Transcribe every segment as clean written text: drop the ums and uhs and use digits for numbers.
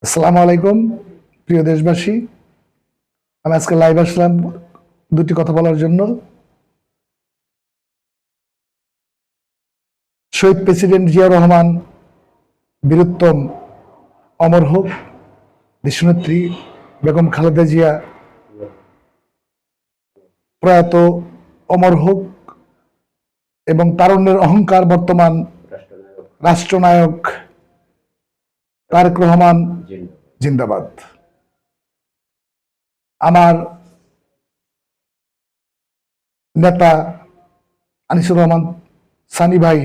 আসসালামু আলাইকুম প্রিয় দেশবাসী। আমি আজকে লাইভ আসলাম দুটি কথা বলার জন্য। শহীদ প্রেসিডেন্ট জিয়া রহমান বীরুত্তম অমর হোক, দেশনেত্রী বেগম খালেদা জিয়া প্রয়াত অমর হোক এবং তারুণ্যের অহংকার বর্তমান রাষ্ট্রনায়ক তারেক রহমান জিন্দাবাদ। আমার নেতা আনিসুর রহমান সানি ভাই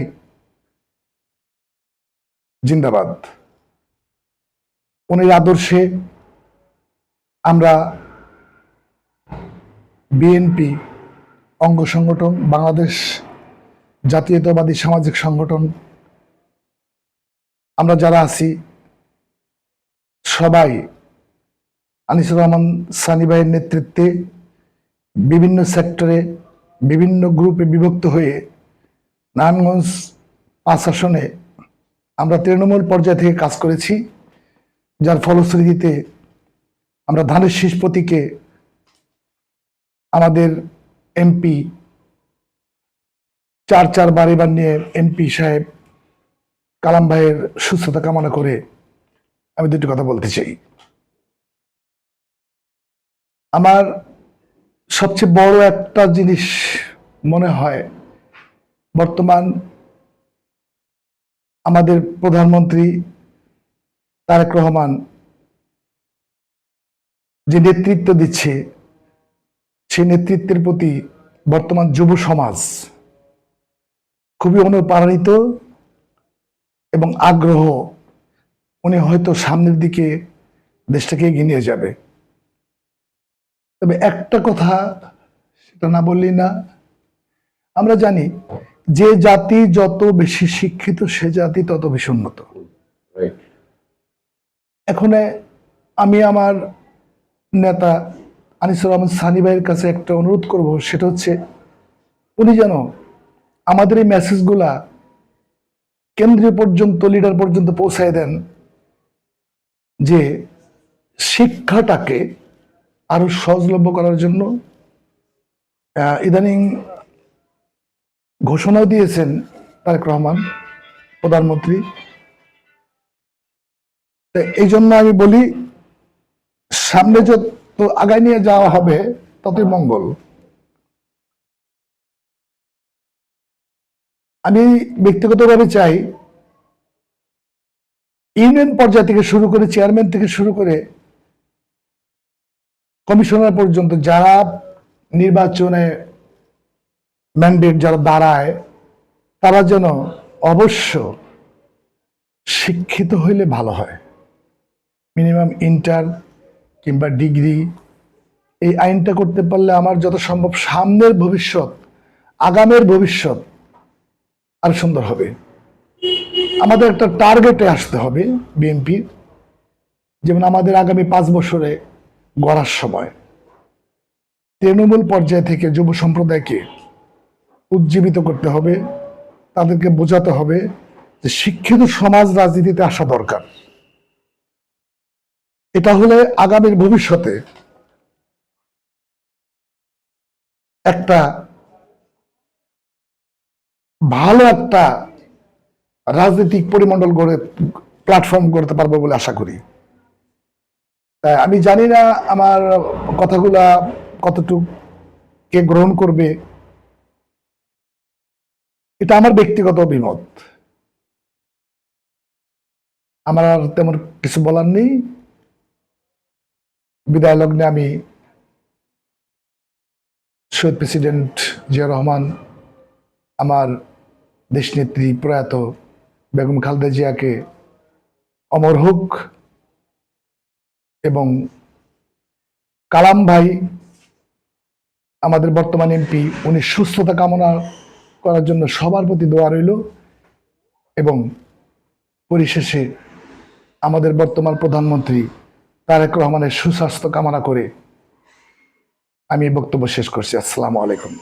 জিন্দাবাদ। উনির আদর্শে আমরা বিএনপি অঙ্গ সংগঠন, বাংলাদেশ জাতীয়তাবাদী সামাজিক সংগঠন, আমরা যারা আছি সবাই আনিসুর রহমান সানি ভাইয়ের নেতৃত্বে বিভিন্ন সেক্টরে বিভিন্ন গ্রুপে বিভক্ত হয়ে নারায়ণগঞ্জ 5 আসনে আমরা তৃণমূল পর্যায় থেকে কাজ করেছি, যার ফলশ্রুতিতে আমরা ধানের শীষ প্রতীকে আমাদের এমপি 4 এবার নিয়ে এমপি সাহেব কালাম ভাইয়ের সুস্থতা কামনা করে আমি দুটি কথা বলতে চাই। আমার সবচেয়ে বড় একটা জিনিস মনে হয়, বর্তমান আমাদের প্রধানমন্ত্রী তারেক রহমান যে নেতৃত্ব দিচ্ছে, সেই নেতৃত্বের প্রতি বর্তমান যুব সমাজ খুবই অনুপ্রাণিত এবং আগ্রহ। উনি হয়তো সামনের দিকে দেশটাকে এগিয়ে নিয়ে যাবে। তবে একটা কথা, সেটা না বললেই না, আমরা জানি যে জাতি যত বেশি শিক্ষিত সে জাতি তত বেশি উন্নত। এখন আমি আমার নেতা আনিসুর রহমান সানি ভাইয়ের কাছে একটা অনুরোধ করব, সেটা হচ্ছে উনি যেন আমাদের এই মেসেজগুলা কেন্দ্রীয় পর্যন্ত, লিডার পর্যন্ত পৌঁছায় দেন, যে শিক্ষাটাকে আরো সহজলভ্য করার জন্য ইদানিং ঘোষণাও দিয়েছেন তারেক রহমান প্রধানমন্ত্রী। এই জন্য আমি বলি, সামনে যত আগায় নিয়ে যাওয়া হবে ততই মঙ্গল। আমি ব্যক্তিগতভাবে চাই ইউনিয়ন পর্যায় থেকে শুরু করে, চেয়ারম্যান থেকে শুরু করে কমিশনার পর্যন্ত যারা নির্বাচনে ম্যান্ডেট যারা দাঁড়ায়, তারা যেন অবশ্য শিক্ষিত হইলে ভালো হয়। মিনিমাম ইন্টার কিংবা ডিগ্রি। এই আইনটা করতে পারলে আমার যত সম্ভব সামনের ভবিষ্যৎ, আগামের ভবিষ্যৎ আর সুন্দর হবে। আমাদের একটা টার্গেটে আসতে হবে বিএনপির, যেমন আমাদের আগামী 5 বছরে গড়ার সময় তৃণমূল পর্যায় থেকে যুব সম্প্রদায়কে উজ্জীবিত করতে হবে, তাদেরকে বোঝাতে হবে যে শিক্ষিত সমাজ রাজনীতিতে আসা দরকার। এটা হলে আগামীর ভবিষ্যতে একটা ভালো একটা রাজনৈতিক পরিমণ্ডল গড়ে, প্ল্যাটফর্ম করতে পারবো বলে আশা করি। আমি জানি না আমার কথাগুলা কতটুকু কে গ্রহণ করবে, এটা আমার ব্যক্তিগত অভিমত। আমার আর তেমন কিছু বলার নেই। বিদায় লগ্নে আমি শহীদ প্রেসিডেন্ট জিয়া রহমান, আমার দেশনেত্রী প্রয়াত বেগম খালেদা জিয়াকে অমর হোক এবং কালাম ভাই আমাদের বর্তমান এমপি, উনি সুস্থতা কামনা করার জন্য সবার প্রতি দোয়া রইল। এবং পরিশেষে আমাদের বর্তমান প্রধানমন্ত্রী তারেক রহমানের সুস্বাস্থ্য কামনা করে আমি বক্তব্য শেষ করছি। আসসালামু আলাইকুম।